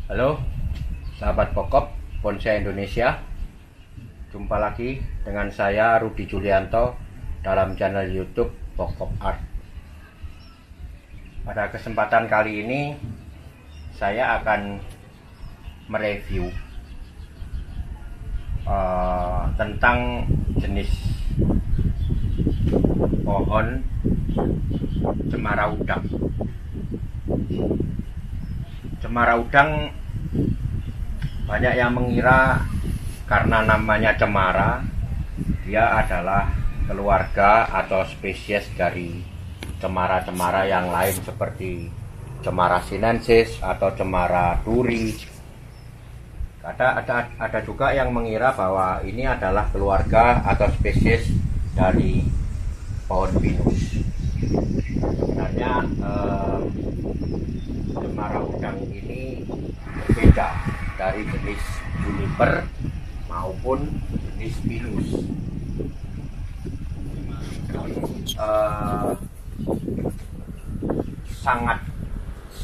Halo, sahabat pokok bonsai Indonesia. Jumpa lagi dengan saya Rudi Julianto dalam channel YouTube Pokok Art. Pada kesempatan kali ini saya akan mereview tentang jenis pohon cemara udang. Cemara udang banyak yang mengira karena namanya cemara, dia adalah keluarga atau spesies dari cemara-cemara yang lain seperti cemara sinensis atau cemara duri. Ada juga yang mengira bahwa ini adalah keluarga atau spesies dari pohon pinus. Sebenarnya cemara udang ini berbeda dari jenis juniper maupun jenis pinus.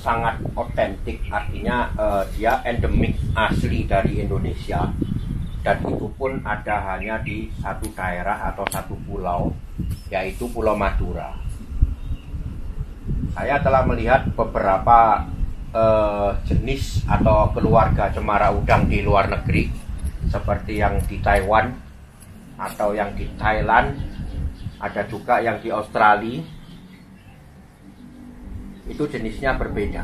Sangat otentik, artinya dia endemik asli dari Indonesia, dan itu pun ada hanya di satu daerah atau satu pulau, yaitu Pulau Madura. Saya telah melihat beberapa jenis atau keluarga cemara udang di luar negeri, seperti yang di Taiwan atau yang di Thailand, ada juga yang di Australia. Itu jenisnya berbeda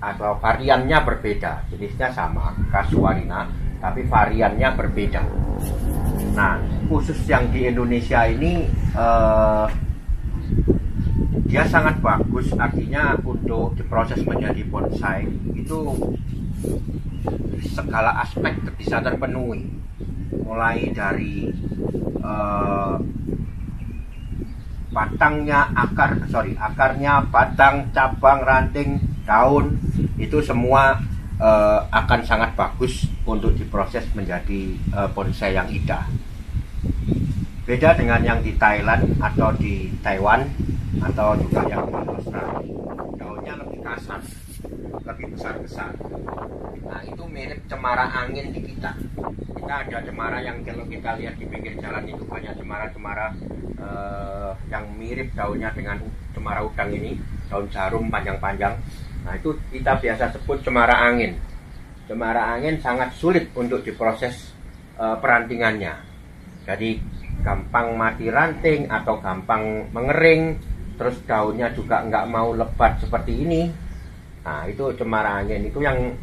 atau variannya berbeda. Jenisnya sama, Casuarina, tapi variannya berbeda. Nah, khusus yang di Indonesia ini dia sangat bagus, artinya untuk diproses menjadi bonsai itu segala aspek bisa terpenuhi, mulai dari akarnya, batang, cabang, ranting, daun, itu semua akan sangat bagus untuk diproses menjadi bonsai yang indah. Beda dengan yang di Thailand atau di Taiwan atau juga yang di Australia, daunnya lebih kasar, lebih besar-besar. Nah, itu mirip cemara angin di kita. Kita ada cemara yang kalau kita lihat di pinggir jalan itu banyak cemara-cemara yang mirip daunnya dengan cemara udang ini, daun jarum panjang-panjang. Nah, itu kita biasa sebut cemara angin. Cemara angin sangat sulit untuk diproses perantingannya. Jadi gampang mati ranting atau gampang mengering, terus daunnya juga nggak mau lebat seperti ini. Nah, itu cemara angin itu yang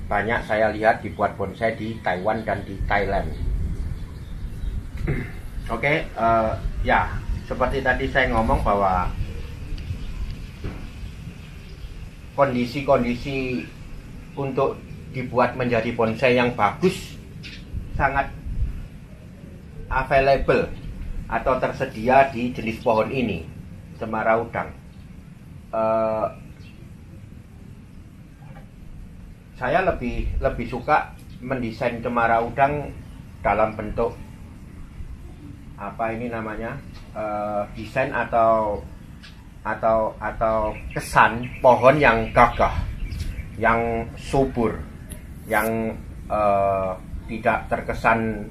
banyak saya lihat dibuat bonsai di Taiwan dan di Thailand. Oke, ya seperti tadi saya ngomong bahwa kondisi-kondisi untuk dibuat menjadi bonsai yang bagus sangat available atau tersedia di jenis pohon ini, cemara udang. Saya lebih suka mendesain cemara udang dalam bentuk apa ini namanya, desain atau kesan pohon yang gagah, yang subur, yang tidak terkesan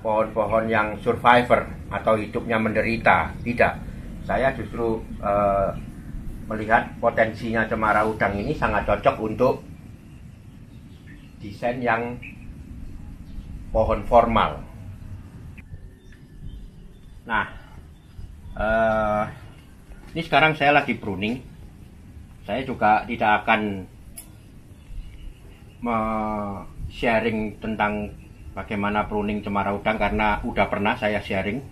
pohon-pohon yang survivor atau hidupnya menderita. Tidak, saya justru melihat potensinya cemara udang ini sangat cocok untuk desain yang pohon formal. Nah, ini sekarang saya lagi pruning. Saya juga tidak akan sharing tentang bagaimana pruning cemara udang, karena udah pernah saya sharing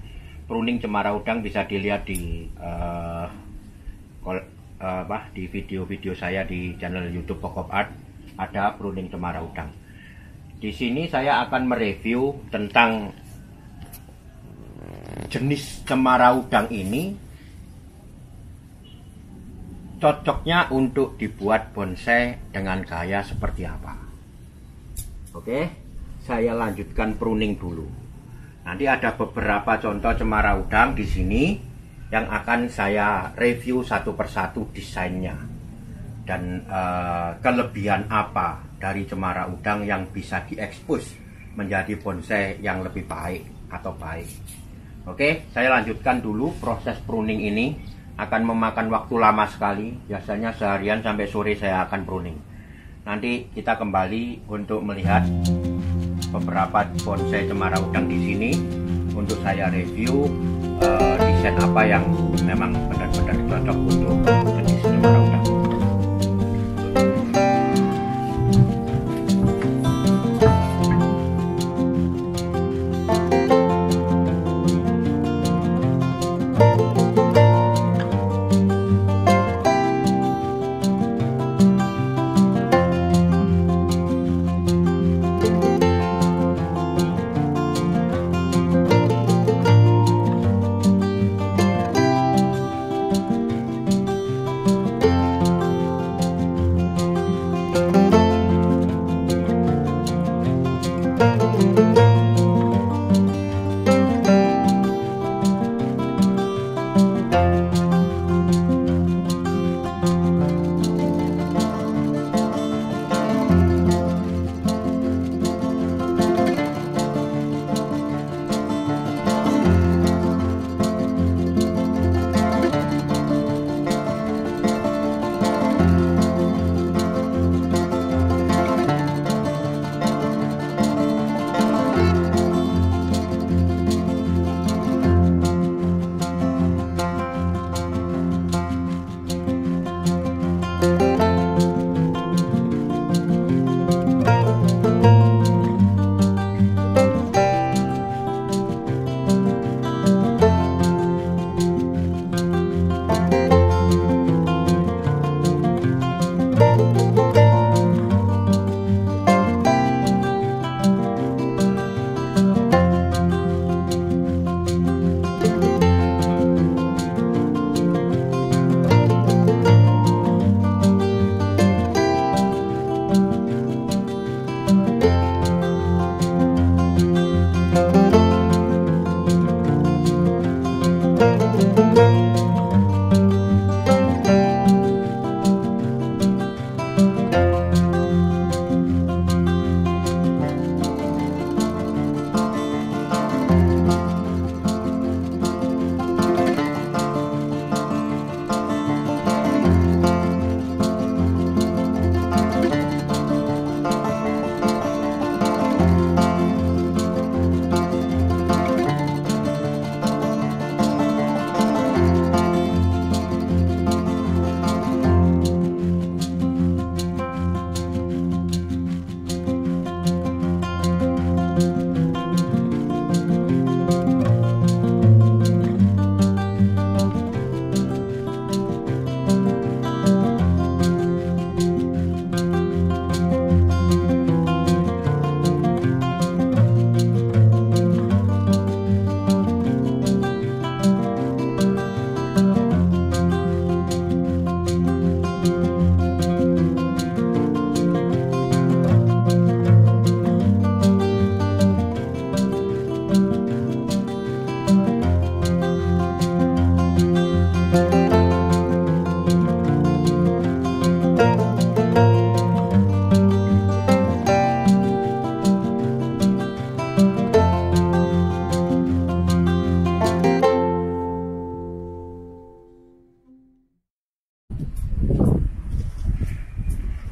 pruning cemara udang. Bisa dilihat di di video-video saya di channel YouTube Pokok Art, ada pruning cemara udang. Di sini saya akan mereview tentang jenis cemara udang ini, cocoknya untuk dibuat bonsai dengan gaya seperti apa. Oke, saya lanjutkan pruning dulu. Nanti ada beberapa contoh cemara udang di sini yang akan saya review satu persatu desainnya. dan kelebihan apa dari cemara udang yang bisa diekspos menjadi bonsai yang lebih baik atau baik. Oke, saya lanjutkan dulu. Proses pruning ini akan memakan waktu lama sekali, biasanya seharian sampai sore saya akan pruning. Nanti kita kembali untuk melihat beberapa bonsai cemara udang di sini untuk saya review desain apa yang memang benar-benar cocok untuk jenis cemara udang.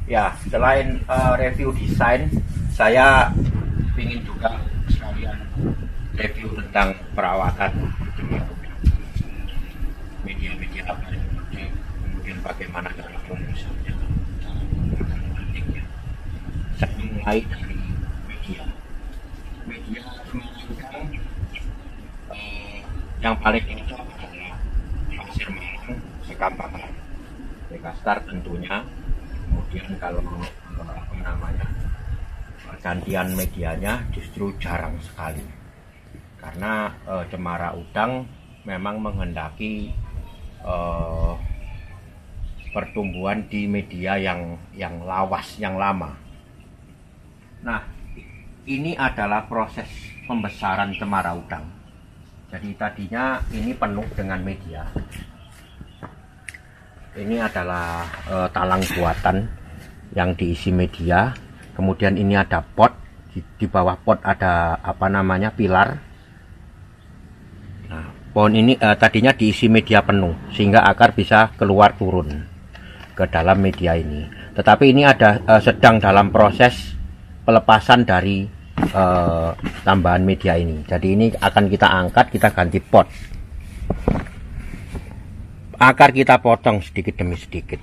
Ya, selain review desain, saya ingin juga sekalian review tentang perawatan media-media apa yang dipakai, kemudian bagaimana cara pembusukannya, saya mulai dari media udang yang paling cocok adalah pasir malang, sekam bakar, Dekastar tentunya. Kemudian kalau apa namanya gantian medianya justru jarang sekali, karena cemara udang memang menghendaki pertumbuhan di media yang lawas, yang lama. Nah, ini adalah proses pembesaran cemara udang. Jadi tadinya ini penuh dengan media. Ini adalah talang buatan yang diisi media. Kemudian ini ada pot, di bawah pot ada apa namanya, pilar. Nah, pohon ini tadinya diisi media penuh sehingga akar bisa keluar turun ke dalam media ini. Tetapi ini ada sedang dalam proses pelepasan dari tambahan media ini. Jadi ini akan kita angkat, kita ganti pot. Akar kita potong sedikit demi sedikit.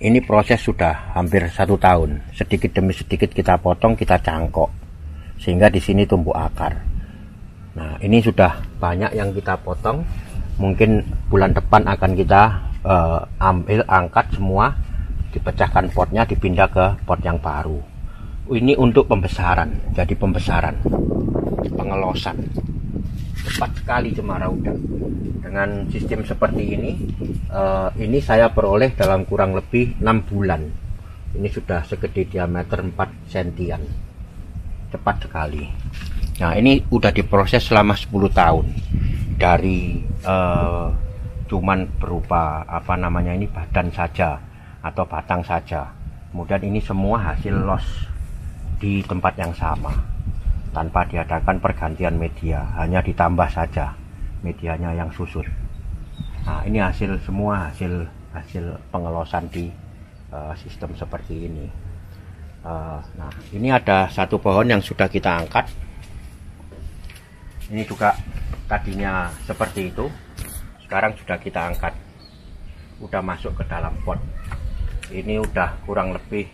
Ini proses sudah hampir 1 tahun. Sedikit demi sedikit kita potong, kita cangkok, sehingga di sini tumbuh akar. Nah, ini sudah banyak yang kita potong. Mungkin bulan depan akan kita ambil, angkat semua, dipecahkan potnya, dipindah ke pot yang baru. Ini untuk pembesaran. Jadi pembesaran, pengelosan. Cepat sekali cemara udang. Dengan sistem seperti ini saya peroleh dalam kurang lebih 6 bulan. Ini sudah segede diameter 4 sentian. Cepat sekali. Nah, ini udah diproses selama 10 tahun. Dari cuman berupa apa namanya ini, badan saja atau batang saja. Kemudian ini semua hasil los di tempat yang sama, tanpa diadakan pergantian media, hanya ditambah saja medianya yang susut. Nah, ini semua hasil pengelosan di sistem seperti ini. Nah, ini ada satu pohon yang sudah kita angkat. Ini juga tadinya seperti itu, sekarang sudah kita angkat, udah masuk ke dalam pot. Ini udah kurang lebih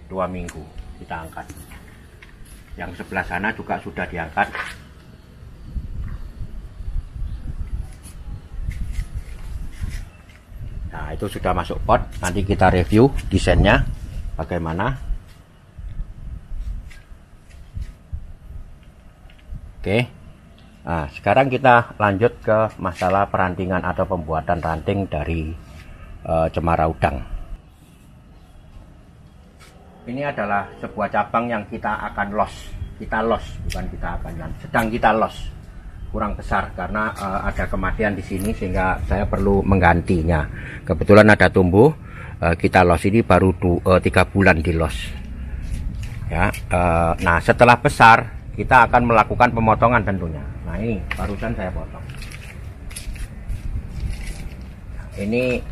2 minggu kita angkat. Yang sebelah sana juga sudah diangkat. Nah, itu sudah masuk pot. Nanti kita review desainnya bagaimana. Oke. Nah, sekarang kita lanjut ke masalah perantingan atau pembuatan ranting dari cemara udang. Ini adalah sebuah cabang yang kita akan los. Kita los, bukan kita akan, sedang kita los. Kurang besar karena ada kematian di sini sehingga saya perlu menggantinya. Kebetulan ada tumbuh, kita los ini baru 3 bulan di los. Ya, nah setelah besar kita akan melakukan pemotongan tentunya. Nah, ini barusan saya potong. Ini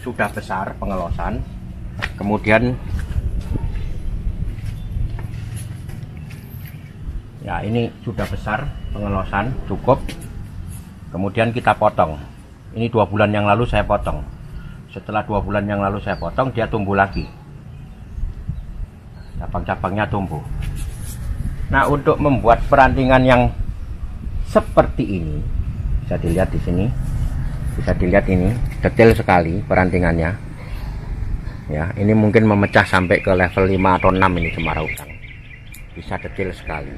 sudah besar pengelosan. Kemudian ya, ini sudah besar pengelosan, cukup. Kemudian kita potong. Ini 2 bulan yang lalu saya potong. Setelah 2 bulan yang lalu saya potong, dia tumbuh lagi. Cabang-cabangnya tumbuh. Nah, untuk membuat perantingan yang seperti ini, bisa dilihat di sini. Bisa dilihat ini, detail sekali perantingannya. Ya, ini mungkin memecah sampai ke level 5 atau 6 ini cemara udang. Bisa detail sekali.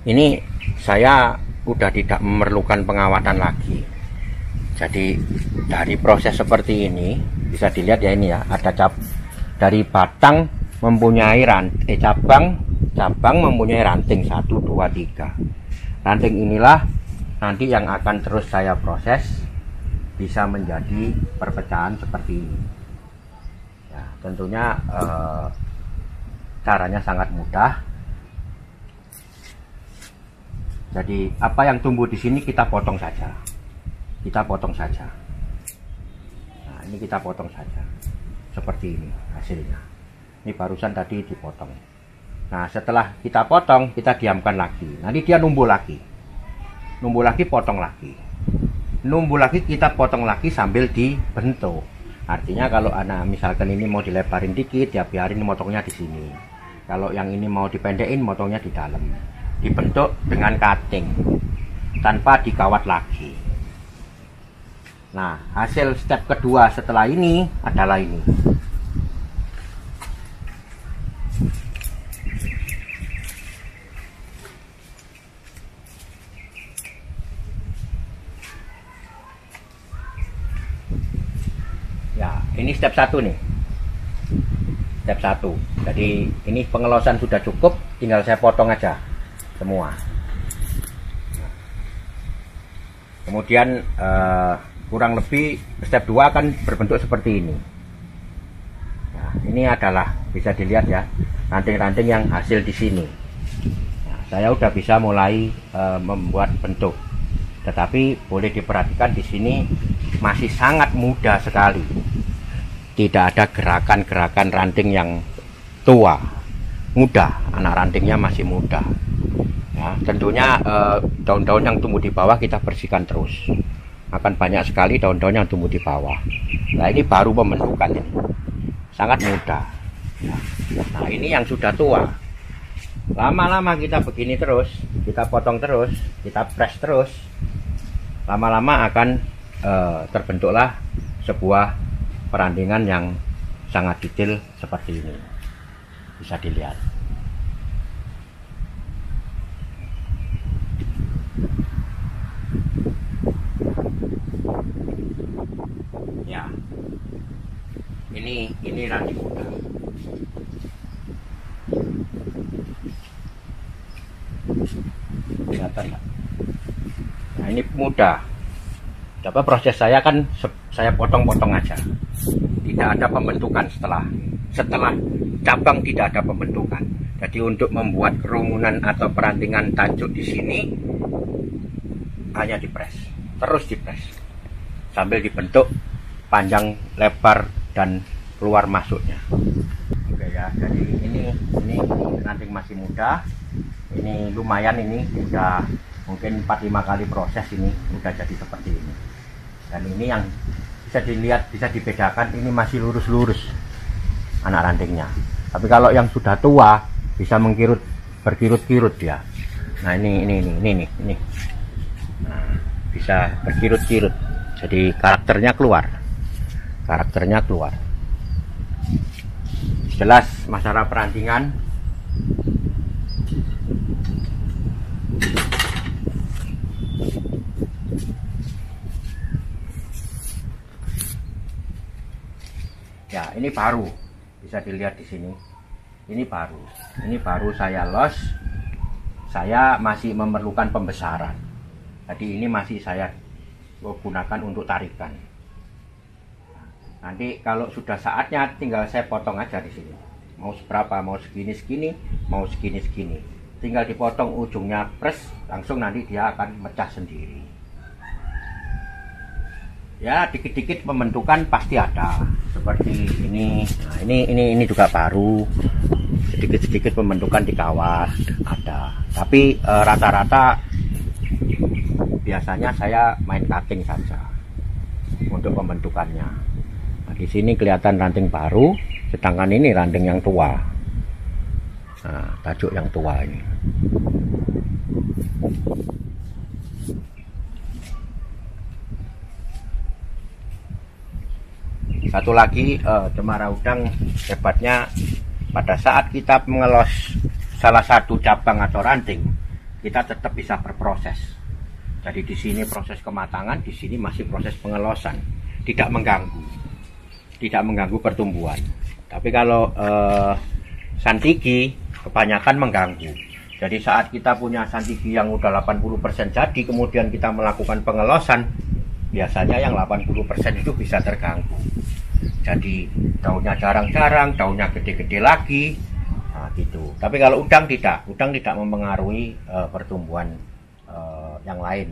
Ini saya udah tidak memerlukan pengawatan lagi. Jadi dari proses seperti ini bisa dilihat ya, ini ya, ada dari batang mempunyai cabang mempunyai ranting 1, 2, 3. Ranting inilah nanti yang akan terus saya proses bisa menjadi perpecahan seperti ini. Ya, tentunya caranya sangat mudah. Jadi apa yang tumbuh di sini kita potong saja. Kita potong saja. Nah, ini kita potong saja. Seperti ini hasilnya. Ini barusan tadi dipotong. Nah, setelah kita potong, kita diamkan lagi. Nanti dia numbuh lagi. Numbuh lagi, potong lagi. Numbuh lagi, kita potong lagi sambil dibentuk. Artinya kalau anak misalkan ini mau dilebarin dikit, ya biarin motongnya di sini. Kalau yang ini mau dipendekin, motongnya di dalam. Dibentuk dengan cutting tanpa dikawat lagi. Nah, hasil step kedua setelah ini adalah ini. Ya, ini step 1 nih. Step 1. Jadi ini pengelosan sudah cukup, tinggal saya potong aja semua. Kemudian kurang lebih step 2 akan berbentuk seperti ini. Nah, ini adalah bisa dilihat ya, ranting-ranting yang hasil di sini. Nah, saya udah bisa mulai membuat bentuk, tetapi boleh diperhatikan di sini masih sangat muda sekali. Tidak ada gerakan-gerakan ranting yang tua, muda, anak rantingnya masih muda. Ya, tentunya daun-daun yang tumbuh di bawah kita bersihkan terus. Akan banyak sekali daun-daun yang tumbuh di bawah. Nah, ini baru pembentukan ini, sangat mudah. Nah, ini yang sudah tua. Lama-lama kita begini terus, kita potong terus, kita press terus, lama-lama akan terbentuklah sebuah perandingan yang sangat detail seperti ini. Bisa dilihat. Ya, ini ranting muda. Kelihatan nggak? Nah, ini muda. Coba proses saya kan saya potong-potong aja. Tidak ada pembentukan setelah cabang, tidak ada pembentukan. Jadi untuk membuat kerumunan atau perantingan tajuk di sini hanya dipres, terus dipres sambil dibentuk panjang, lebar, dan keluar masuknya. Oke ya, jadi ini ranting masih muda. Ini lumayan, ini udah mungkin 4-5 kali proses, ini udah jadi seperti ini. Dan ini yang bisa dilihat, bisa dibedakan, ini masih lurus-lurus anak rantingnya. Tapi kalau yang sudah tua bisa berkirut-kirut dia. Nah, ini. Nah, bisa berkirut-kirut. Jadi karakternya keluar. Jelas masalah perantingan. Ya, ini baru bisa dilihat di sini. Ini baru saya los. Saya masih memerlukan pembesaran. Jadi ini masih saya gunakan untuk tarikan. Nanti kalau sudah saatnya tinggal saya potong aja di sini. Mau seberapa, mau segini, mau segini. Tinggal dipotong ujungnya, press, langsung nanti dia akan mecah sendiri. Ya, dikit-dikit pembentukan pasti ada. Seperti ini. Nah, ini juga baru. Sedikit-sedikit pembentukan di kawah ada. Tapi rata-rata biasanya saya main cutting saja untuk pembentukannya. Nah, di sini kelihatan ranting baru, sedangkan ini ranting yang tua. Nah, tajuk yang tua ini. Satu lagi, cemara udang hebatnya pada saat kita mengelos salah satu cabang atau ranting, kita tetap bisa berproses. Jadi di sini proses kematangan, di sini masih proses pengelosan, tidak mengganggu pertumbuhan. Tapi kalau santigi kebanyakan mengganggu. Jadi saat kita punya santigi yang udah 80% jadi, kemudian kita melakukan pengelosan, biasanya yang 80% itu bisa terganggu. Jadi daunnya jarang-jarang, daunnya gede-gede lagi, nah gitu. Tapi kalau udang tidak mempengaruhi pertumbuhan yang lain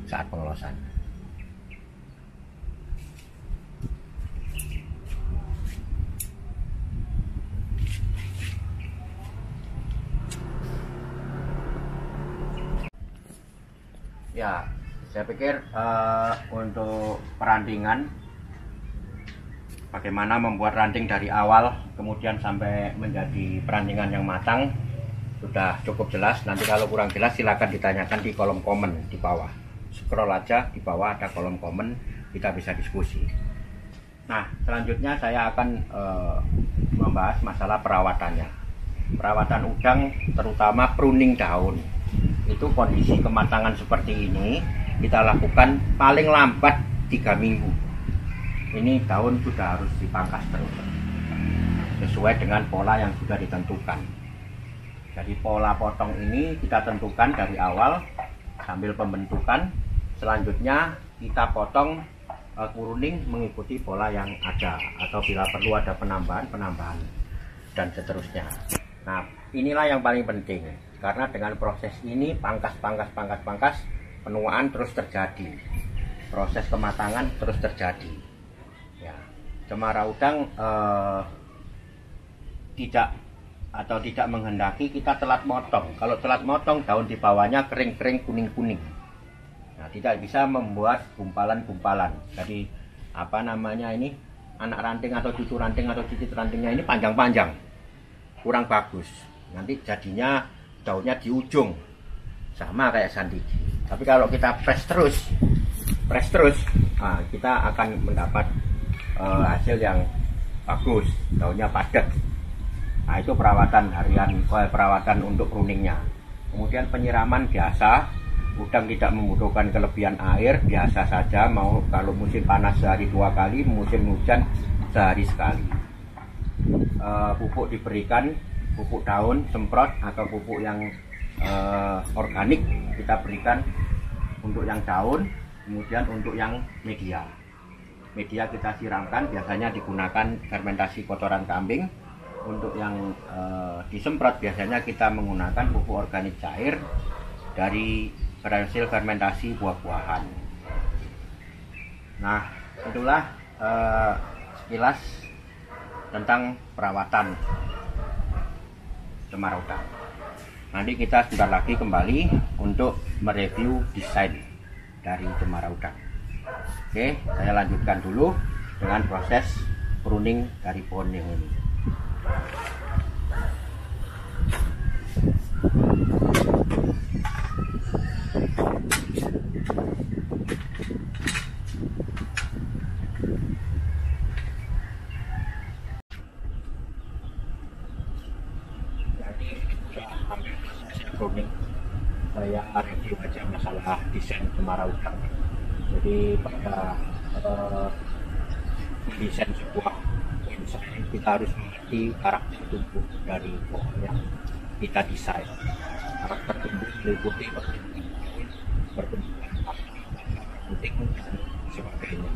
saat pengelosan. Ya, saya pikir untuk perantingan, bagaimana membuat ranting dari awal kemudian sampai menjadi perantingan yang matang sudah cukup jelas. Nanti kalau kurang jelas silakan ditanyakan di kolom komen di bawah. Scroll aja, di bawah ada kolom komen, kita bisa diskusi. Nah, selanjutnya saya akan membahas masalah perawatannya. Perawatan udang, terutama pruning daun. Itu kondisi kematangan seperti ini kita lakukan paling lambat 3 minggu. Ini daun sudah harus dipangkas terus sesuai dengan pola yang sudah ditentukan. Jadi pola potong ini kita tentukan dari awal sambil pembentukan. Selanjutnya kita potong kuning mengikuti pola yang ada, atau bila perlu ada penambahan dan seterusnya. Nah, inilah yang paling penting, karena dengan proses ini pangkas penuaan terus terjadi, proses kematangan terus terjadi. Ya, cemara udang tidak menghendaki kita telat motong. Kalau telat motong, daun di bawahnya kering-kering kuning-kuning. Nah, tidak bisa membuat gumpalan-gumpalan. Jadi ini anak ranting atau cucu ranting atau cicit rantingnya ini panjang-panjang, kurang bagus. Nanti jadinya daunnya di ujung, sama kayak sandigi. Tapi kalau kita press terus, nah, kita akan mendapat hasil yang bagus, daunnya padat. Nah, itu perawatan harian, perawatan untuk pruningnya. Kemudian penyiraman biasa, udang tidak membutuhkan kelebihan air, biasa saja. Mau kalau musim panas sehari 2 kali, musim hujan sehari sekali. Pupuk diberikan, pupuk daun semprot atau pupuk yang organik kita berikan untuk yang daun, kemudian untuk yang media. Media kita siramkan, biasanya digunakan fermentasi kotoran kambing. Untuk yang disemprot biasanya kita menggunakan pupuk organik cair dari hasil fermentasi buah-buahan. Nah, itulah sekilas tentang perawatan cemara udang. Nanti kita sebentar lagi kembali untuk mereview desain dari cemara udang. Oke, saya lanjutkan dulu dengan proses pruning dari pohon yang ini. Saya review aja masalah desain cemara udang. Jadi pada desain sebuah bonsai, kita harus mengerti karakter tumbuh dari pohon yang kita desain. Karakter tumbuh meliputi pertumbuhan ranting dan sebagainya.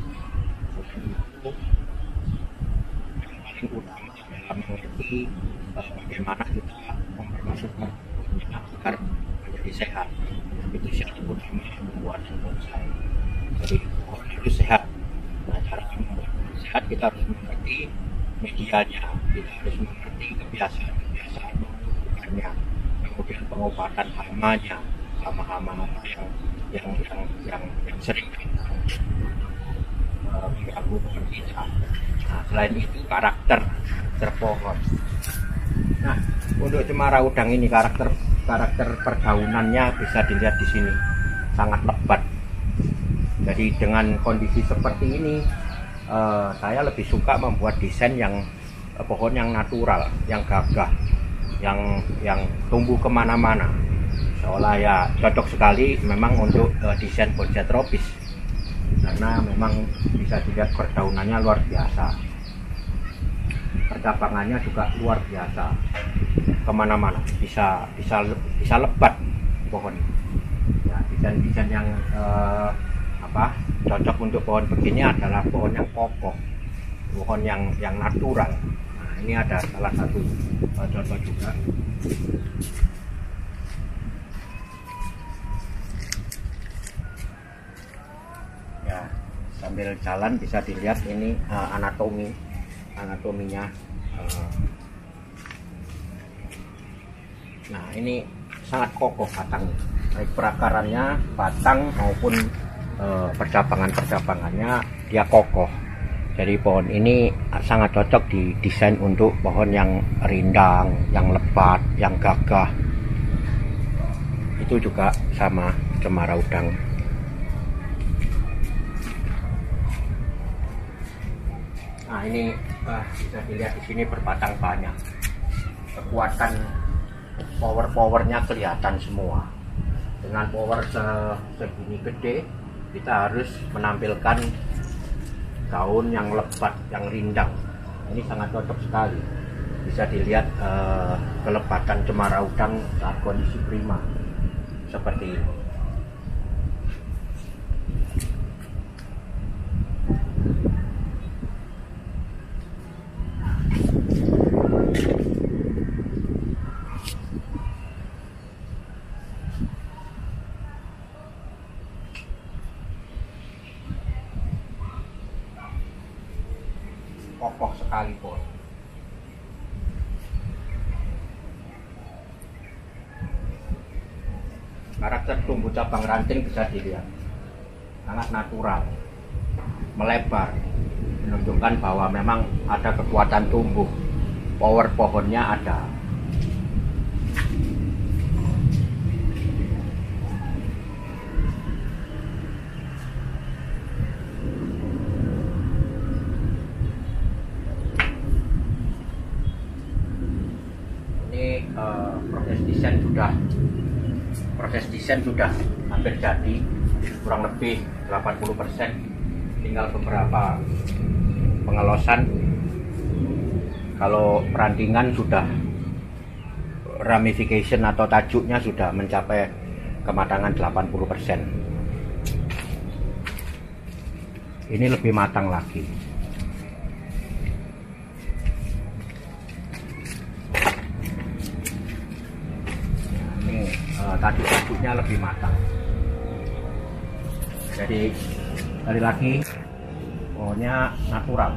Itu yang paling utama dalam mengerti bagaimana kita mempermasukkan pohonnya agar menjadi sehat. Itu syarat utama pembuatan bonsai. Jadi pohon harus sehat. Nah, cara membuat pohon sehat kita harus mengerti medianya, kita harus mengerti kebiasaan pembuatannya, kemudian pengobatan hama-hama yang sering mengganggu pohon kita. Nah, selain itu karakter pohon. Nah, untuk cemara udang ini karakter perdaunannya bisa dilihat di sini, sangat lebat. Jadi dengan kondisi seperti ini, saya lebih suka membuat desain yang pohon yang natural, yang gagah, yang tumbuh kemana-mana. Seolah ya cocok sekali memang untuk desain bonsai tropis, karena memang bisa dilihat perdaunannya luar biasa, percabangannya juga luar biasa, kemana-mana bisa lebat pohon. Ya, desain yang cocok untuk pohon begini adalah pohon yang kokoh, pohon yang natural. Nah, ini ada salah satu contoh juga. Ya, sambil jalan bisa dilihat ini anatominya. Nah, ini sangat kokoh batangnya, baik perakarannya, batang maupun percabangannya dia kokoh. Jadi pohon ini sangat cocok didesain untuk pohon yang rindang, yang lebat, yang gagah. Itu juga sama cemara udang. Nah, ini bisa dilihat di sini berbatang banyak. Kekuatan powernya kelihatan semua. Dengan power segini gede, kita harus menampilkan daun yang lebat, yang rindang. Ini sangat cocok sekali. Bisa dilihat kelepatan cemara udang saat kondisi prima seperti ini. kokoh sekali pohon. Karakter tumbuh cabang ranting bisa dilihat sangat natural, melebar, menunjukkan bahwa memang ada kekuatan tumbuh, power pohonnya ada. Ini proses desain sudah hampir jadi, kurang lebih 80%, tinggal beberapa pengelosan. Kalau perantingan sudah ramification atau tajuknya sudah mencapai kematangan 80%. Ini lebih matang lagi. Tajuk-tajuknya lebih matang. Jadi sekali lagi, pohonnya natural,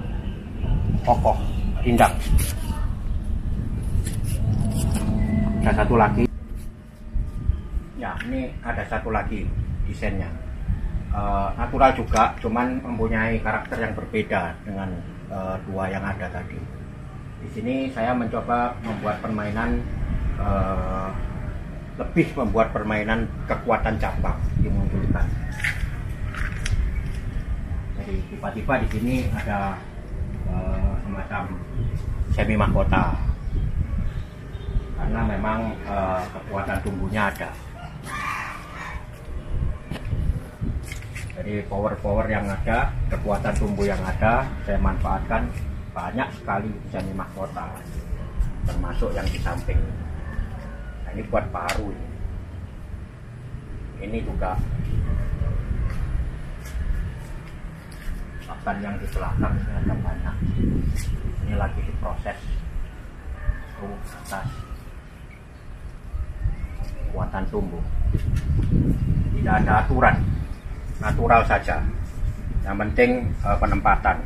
kokoh, indah. Ada satu lagi. Ya, ini ada satu lagi desainnya. Natural juga, cuman mempunyai karakter yang berbeda dengan dua yang ada tadi. Di sini saya mencoba membuat permainan kekuatan cabang dimunculkan. Jadi tiba-tiba di sini ada semacam semi mahkota, karena memang kekuatan tumbuhnya ada. Jadi power yang ada, kekuatan tumbuh yang ada, saya manfaatkan banyak sekali semi mahkota, termasuk yang di samping. Nah, ini buat baru ini juga bahkan yang di belakang ini ada banyak. Ini lagi diproses atas kekuatan tumbuh. Tidak ada aturan, natural saja. Yang penting penempatan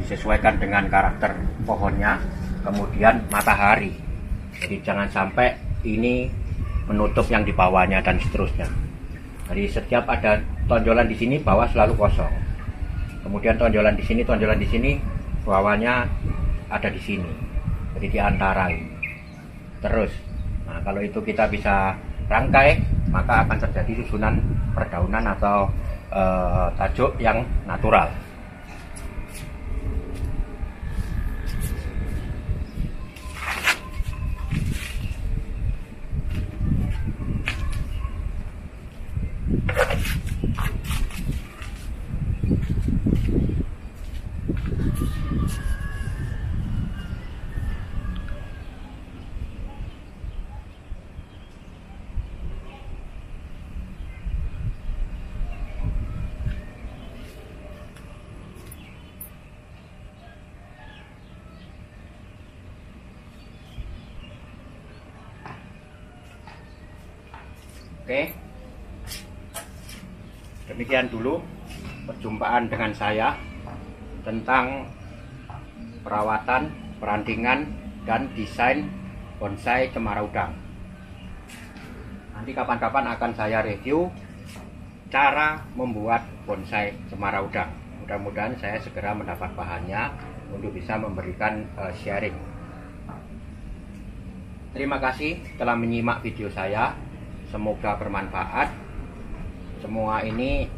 disesuaikan dengan karakter pohonnya, kemudian matahari. Jadi jangan sampai ini menutup yang di bawahnya dan seterusnya. Jadi setiap ada tonjolan di sini, bawah selalu kosong. Kemudian tonjolan di sini, bawahnya ada di sini. Jadi diantarai. Terus, nah kalau itu kita bisa rangkai, maka akan terjadi susunan perdaunan atau tajuk yang natural. Oke, demikian dulu perjumpaan dengan saya tentang perawatan, perantingan, dan desain bonsai cemara udang. Nanti kapan-kapan akan saya review cara membuat bonsai cemara udang. Mudah-mudahan saya segera mendapat bahannya untuk bisa memberikan sharing. Terima kasih telah menyimak video saya. Semoga bermanfaat. Semua ini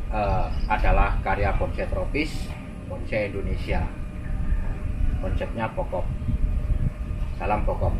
adalah karya bonsai tropis, bonsai Indonesia. Konsepnya pokok. Salam pokok.